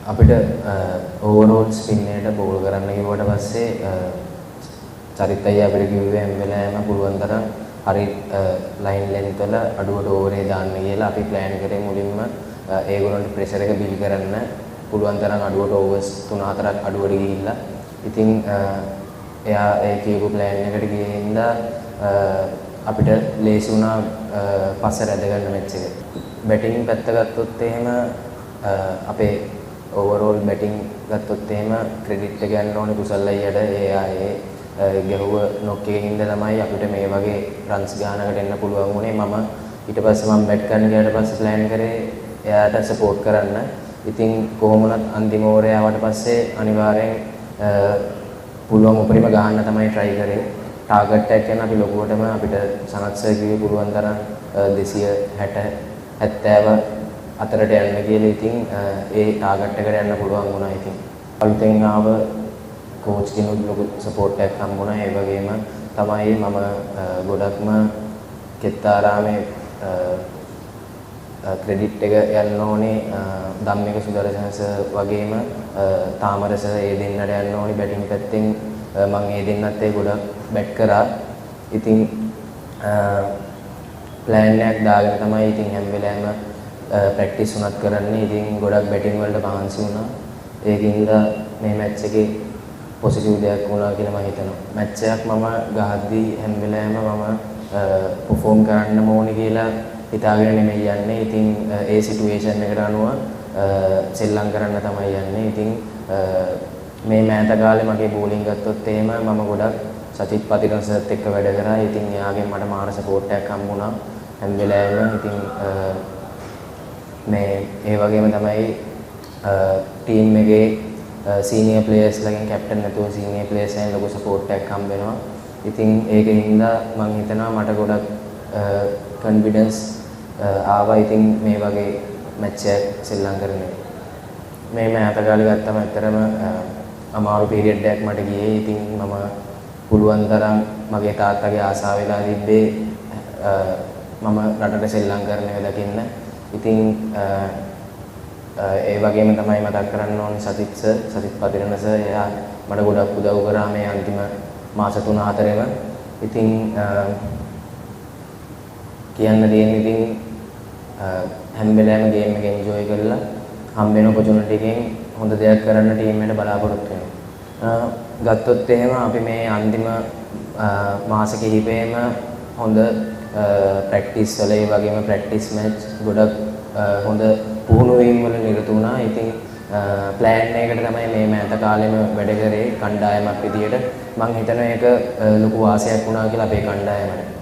අපිට overall spin එකට ball කරන්න කිව්වට පස්සේ චරිත් අයියා අපිට කිව්වේ හැම වෙලාවෙම පුළුවන් තරම් හරි ලයින් ලෙන්ත් වල අඩුවට ඕවරේ දාන්න කියලා අපි ප්ලෑන් කරේ මුලින්ම ඒගොල්ලන්ට ප්‍රෙෂර් එක බිල් කරන්න පුළුවන් තරම් අඩුවට ඕවර්ස් 3-4ක් අඩුවට ගිහිල්ලා ඉතින් එයා ඒ කියපු ප්ලෑන් එකට ගියේ හින්දා අපිට ලේසි වුණා පස්ස රැඳ ගන්න මැච් එක. බැටිං පැත්ත ගත්තොත් එහෙම අපේ ඕවරෝල් බැටිං ගත්තොත් එහෙම ක්‍රෙඩිට් එක ගන්න ඕනේ කුසල් අයියට. ඒ ගැහුව නොක් එකකින් තමයි අපිට මේ වගේ රන්ස් ගානකට එන්න පුළුවන් වුණේ. මම ඊට පස්සේ මම බැට් කරන්න ගියාට පස්සේ ප්ලෑන් කරේ එයාට සපෝට් කරන්න. ඉතින් කොහොමුණත් අන්තිම ඕවරේ ආවට පස්සේ අනිවාර්යෙන් පුළුවන් උපරිම ගහන්න තමයි try කරේ. ටාගට් එකක් යන අපි ලොකුවටම අපිට සනත් සර් කිව්වේ පුළුවන් තරම් 260 70 අතරට යන්න කියලා. ඉතින් ඒ ටාගට් එකට යන්න පුළුවන් වුණා. ඉතින් අලුතෙන් ආව කෝච් කෙනෙකුට ලොකු සපෝට් එකක් හම්බුණා. ඒ වගේම තමයි මම ගොඩක්ම කෙත්තාරාමේ ක්‍රෙඩිට් එක යන්න ඕනේ ධම්මික සුදර්ශන සර් වගේම තාමර සර් ඒ දෙන්නට යන්න ඕනේ බැටිං පැත්තෙන්. මම ඒ දෙන්නත් ඒ ගොඩක් බැට් කරා. ඉතින් ප්ලෑන් එකක් දාගෙන තමයි ඉතින් හැම වෙලාවෙම ප්‍රැක්ටිස් උනත් කරන්නේ. ඉතින් ගොඩක් බැටිං වලට මහන්සි වුණා. ඒකින්ද මේ මැච් එකේ පොසිටිව් දෙයක් වුණා කියලා මම හිතනවා. මැච් එකක් මම ගහද්දී හැම වෙලාවෙම මම පර්ෆෝම් කරන්න ඕනේ කියලා හිතාගෙන නෙමෙයි යන්නේ. ඉතින් ඒ සිටුේෂන් එකට අනුව සෙල්ලම් කරන්න තමයි යන්නේ. ඉතින් මේ මෑත කාලේ මගේ බෝලිං ගත්තොත් එහෙම මම ගොඩක් සචිත් පතිරන්සත් එක්ක වැඩ කරා. ඉතින් එයාගෙන් මට මාර සපෝට් එකක් හම්බුණා හැම වෙලාවෙම. ඉතින් මේ ඒ වගේම තමයි ටීම් එකේ සීනියර් ප්ලේයර්ස්ලාගෙන් කැප්ටන් නැතුව සීනියර් ප්ලේයර්ස්ලාගෙන් ලොකු සපෝට් එකක් හම්බ වෙනවා. ඉතින් ඒකින්ද මම හිතනවා මට ගොඩක් කොන්ෆිඩන්ස් ආවා. ඉතින් මේ වගේ මැච් එකක් සෙල්ලම් කරන්නේ මේ මෑත කාලේ ගත්තම ඇත්තරම අමාරු පීරියඩ් එකක් මට ගියේ. ඉතින් මම පුළුවන් තරම් මගේ තාත්තගේ ආසාව වෙලා තිබ්බේ මම රටට සෙල්ලම් කරන එක දකින්න. ඉතින් ඒ වගේම තමයි මතක් කරන්න ඕනේ සචිත් පතිරණ සර්. එයා මට ගොඩක් උදව් කරා මේ අන්තිම මාස 3-4ෙම. ඉතින් කියන්න තියෙන්නේ ඉතින් හැම වෙලාවෙම ගේම් එක එන්ජොයි කරලා හම්බ වෙන ඔපචුනිටි එකෙන් හොඳ දෙයක් කරන්න ටීම් එකට බලාපොරොත්තු වෙනවා. ගත්තොත් එහෙම අපි මේ අන්තිම මාස කිහිපෙම හොඳ ප්‍රැක්ටිස් වල ඒ වගේම ප්‍රැක්ටිස් මැච් ගොඩක් හොඳ පුහුණු වීම් වල නිරත වුණා. ඉතින් ප්ලෑන් එකකට තමයි මේ මෑත කාලෙම වැඩ කරේ කණ්ඩායමක් විදියට. මම හිතනවා ඒක ලොකු වාසියක් වුණා කියලා අපේ කණ්ඩායමට.